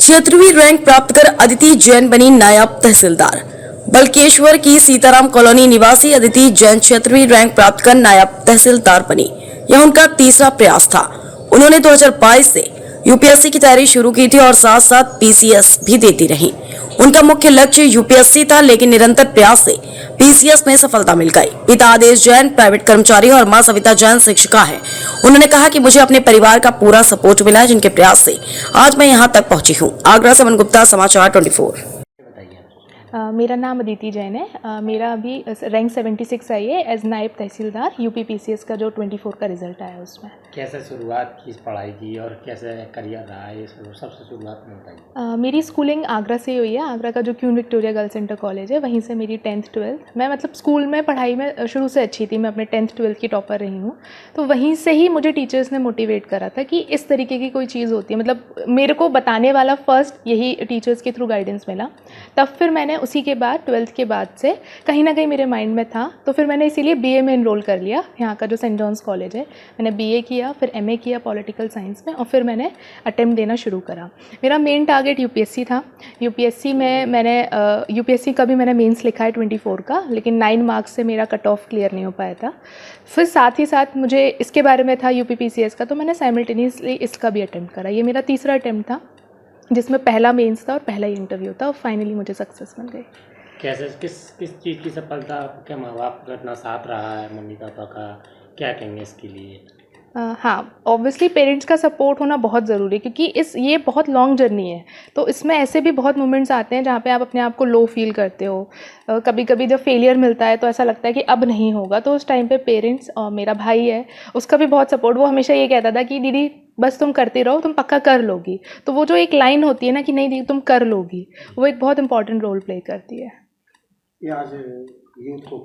76वीं rank प्राप्त कर अदिति जैन बनी नायब तहसीलदार। बल्केश्वर की सीताराम कॉलोनी निवासी अदिति जैन 76वीं रैंक प्राप्त कर नायब तहसीलदार बनी। यह उनका तीसरा प्रयास था। उन्होंने 2022 से यूपीएससी की तैयारी शुरू की थी और साथ साथ पीसीएस भी देती रही। उनका मुख्य लक्ष्य यूपीएससी था, लेकिन निरंतर प्रयास से पीसीएस में सफलता मिल गई। पिता आदेश जैन प्राइवेट कर्मचारी और मां सविता जैन शिक्षिका है। उन्होंने कहा कि मुझे अपने परिवार का पूरा सपोर्ट मिला है, जिनके प्रयास से आज मैं यहां तक पहुंची हूं। आगरा से मन गुप्ता, समाचार 24। मेरा नाम अदिति जैन है। मेरा अभी रैंक 76 आई है एज नायब तहसीलदार। यूपी पीसीएस का जो 24 का रिजल्ट आया उसमें। कैसे शुरुआत की इस पढ़ाई की और कैसे करियर रहा है, सबसे शुरुआत में बताइए। मेरी स्कूलिंग आगरा से हुई है। आगरा का जो queen Victoria girls inter college है, वहीं से मेरी 10th 12th। मैं मतलब स्कूल में पढ़ाई में शुरू से अच्छी थी। मैं अपने 10th 12th की टॉपर रही हूँ। तो वहीं से ही मुझे टीचर्स ने मोटिवेट करा था कि इस तरीके की कोई चीज़ होती है। मतलब मेरे को बताने वाला फर्स्ट यही टीचर्स के थ्रू गाइडेंस मिला। तब फिर मैंने उसी के बाद 12th के बाद से कहीं ना कहीं मेरे माइंड में था, तो फिर मैंने इसीलिए बीए में एनरोल कर लिया। यहाँ का जो सेंट जॉन्स कॉलेज है, मैंने बीए किया, फिर एमए किया पॉलिटिकल साइंस में, और फिर मैंने अटेम्प्ट देना शुरू करा। मेरा मेन टारगेट यूपीएससी था। यूपीएससी में यूपीएससी का भी मैंने मेंस लिखा है 24 का, लेकिन 9 मार्क्स से मेरा कट ऑफ क्लियर नहीं हो पाया था। फिर साथ ही साथ मुझे इसके बारे में था यूपी पीसीएस का, तो मैंने साइमल्टेनियसली इसका भी अटेम्प्ट करा। ये मेरा तीसरा अटेम्प्ट था, जिसमें पहला मेंस था और पहला ही इंटरव्यू था, और फाइनली मुझे सक्सेस मिल गई। कैसे किस चीज़ की सफलता, क्या माँ बाप का इतना साथ रहा है, मम्मी पापा का, क्या कहेंगे इसके लिए? हाँ, ऑब्वियसली पेरेंट्स का सपोर्ट होना बहुत ज़रूरी है, क्योंकि ये बहुत लॉन्ग जर्नी है। तो इसमें ऐसे भी बहुत मोमेंट्स आते हैं जहाँ पे आप अपने आप को लो फील करते हो। कभी कभी जब फेलियर मिलता है तो ऐसा लगता है कि अब नहीं होगा, तो उस टाइम पे पेरेंट्स, और मेरा भाई है, उसका भी बहुत सपोर्ट। वो हमेशा ये कहता था कि दीदी बस तुम करती रहो, तुम पक्का कर लोगी। तो वो जो एक लाइन होती है ना कि नहीं दीदी तुम कर लोगी, वो एक बहुत इंपॉर्टेंट रोल प्ले करती है। आज यूथ को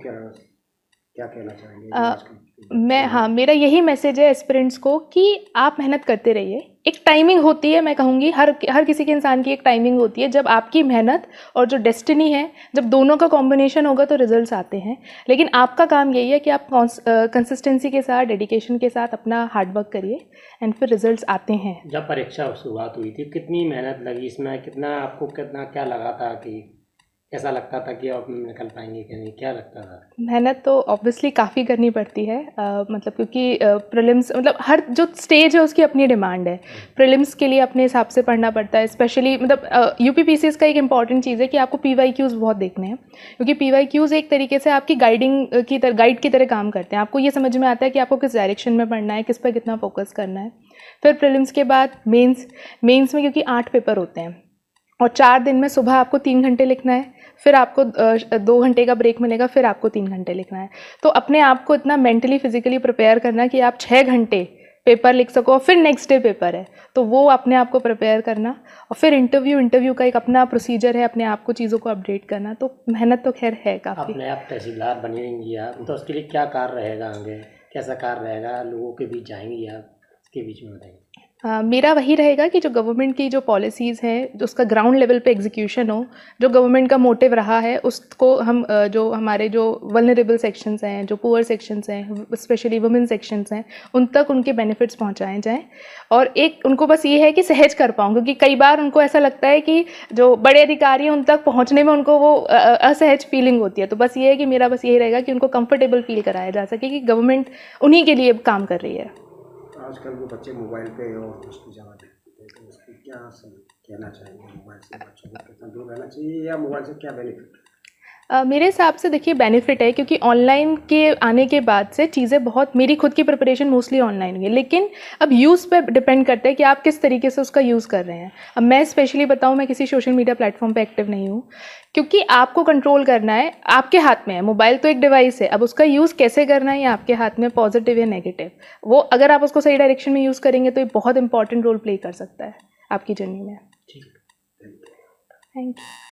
क्या कहना चाहेंगे? मेरा यही मैसेज है एस्पिरेंट्स को कि आप मेहनत करते रहिए। एक टाइमिंग होती है, मैं कहूँगी हर किसी के इंसान की एक टाइमिंग होती है, जब आपकी मेहनत और जो डेस्टिनी है, जब दोनों का कॉम्बिनेशन होगा तो रिजल्ट्स आते हैं। लेकिन आपका काम यही है कि आप कंसिस्टेंसी के साथ, डेडिकेशन के साथ अपना हार्डवर्क करिए, एंड फिर रिजल्ट्स आते हैं। जब परीक्षा शुरुआत हुई थी, कितनी मेहनत लगी इसमें, कितना क्या लगा था, कि ऐसा लगता था कि अब निकल पाएंगे कि नहीं, क्या लगता था? मेहनत तो ऑब्वियसली काफ़ी करनी पड़ती है। मतलब क्योंकि प्रीलिम्स, मतलब हर जो स्टेज है उसकी अपनी डिमांड है। प्रीलिम्स के लिए अपने हिसाब से पढ़ना पड़ता है। स्पेशली मतलब यूपी पीसीएस का एक इंपॉर्टेंट चीज़ है कि आपको पीवाईक्यूज़ बहुत देखने हैं, क्योंकि पीवाईक्यूज़ एक तरीके से आपकी गाइड की तरह काम करते हैं। आपको ये समझ में आता है कि आपको किस डायरेक्शन में पढ़ना है, किस पर कितना फोकस करना है। फिर प्रीलिम्स के बाद मेंस में क्योंकि 8 पेपर होते हैं, और 4 दिन में सुबह आपको 3 घंटे लिखना है, फिर आपको 2 घंटे का ब्रेक मिलेगा, फिर आपको 3 घंटे लिखना है। तो अपने आप को इतना मेंटली फिजिकली प्रिपेयर करना कि आप 6 घंटे पेपर लिख सको, और फिर नेक्स्ट डे पेपर है, तो वो अपने आप को प्रिपेयर करना। और फिर इंटरव्यू का एक अपना प्रोसीजर है, अपने आप को चीज़ों को अपडेट करना। तो मेहनत तो खैर है काफ़ी। अपने आप तहसीलदार बनेंगी आप, तो उसके लिए क्या कार्य रहेगा आगे, कैसा कार्य रहेगा, लोगों के बीच जाएंगी आप, उसके बीच में बताइए। मेरा वही रहेगा कि जो गवर्नमेंट की जो पॉलिसीज़ हैं, जो उसका ग्राउंड लेवल पे एग्जीक्यूशन हो, जो गवर्नमेंट का मोटिव रहा है उसको हम जो हमारे जो वल्नरेबल सेक्शंस हैं, जो पुअर सेक्शंस हैं, स्पेशली वुमेन सेक्शंस हैं, उन तक उनके बेनिफिट्स पहुंचाए जाएं। और एक उनको बस ये है कि सहज कर पाऊँ, क्योंकि कई बार उनको ऐसा लगता है कि जो बड़े अधिकारी हैं उन तक पहुँचने में उनको वो असहज फीलिंग होती है। तो बस ये है कि मेरा बस यही रहेगा कि उनको कंफर्टेबल फील कराया जा सके कि गवर्नमेंट उन्हीं के लिए काम कर रही है। आजकल वो बच्चे मोबाइल पे और उसकी ज़्यादा देखते हैं, तो उसकी क्या कहना चाहिए? मोबाइल से बच्चों को कितना दूर रहना चाहिए, या मोबाइल से क्या बेनिफिट? मेरे हिसाब से देखिए बेनिफिट है, क्योंकि ऑनलाइन के आने के बाद से चीज़ें बहुत, मेरी खुद की प्रिपरेशन मोस्टली ऑनलाइन हुई है, लेकिन अब यूज़ पे डिपेंड करता है कि आप किस तरीके से उसका यूज़ कर रहे हैं। अब मैं स्पेशली बताऊं, मैं किसी सोशल मीडिया प्लेटफॉर्म पे एक्टिव नहीं हूं, क्योंकि आपको कंट्रोल करना है, आपके हाथ में है। मोबाइल तो एक डिवाइस है, अब उसका यूज़ कैसे करना है ये आपके हाथ में, पॉजिटिव या नेगेटिव। वो अगर आप उसको सही डायरेक्शन में यूज़ करेंगे तो ये बहुत इंपॉर्टेंट रोल प्ले कर सकता है आपकी जर्नी में। ठीक, थैंक यू।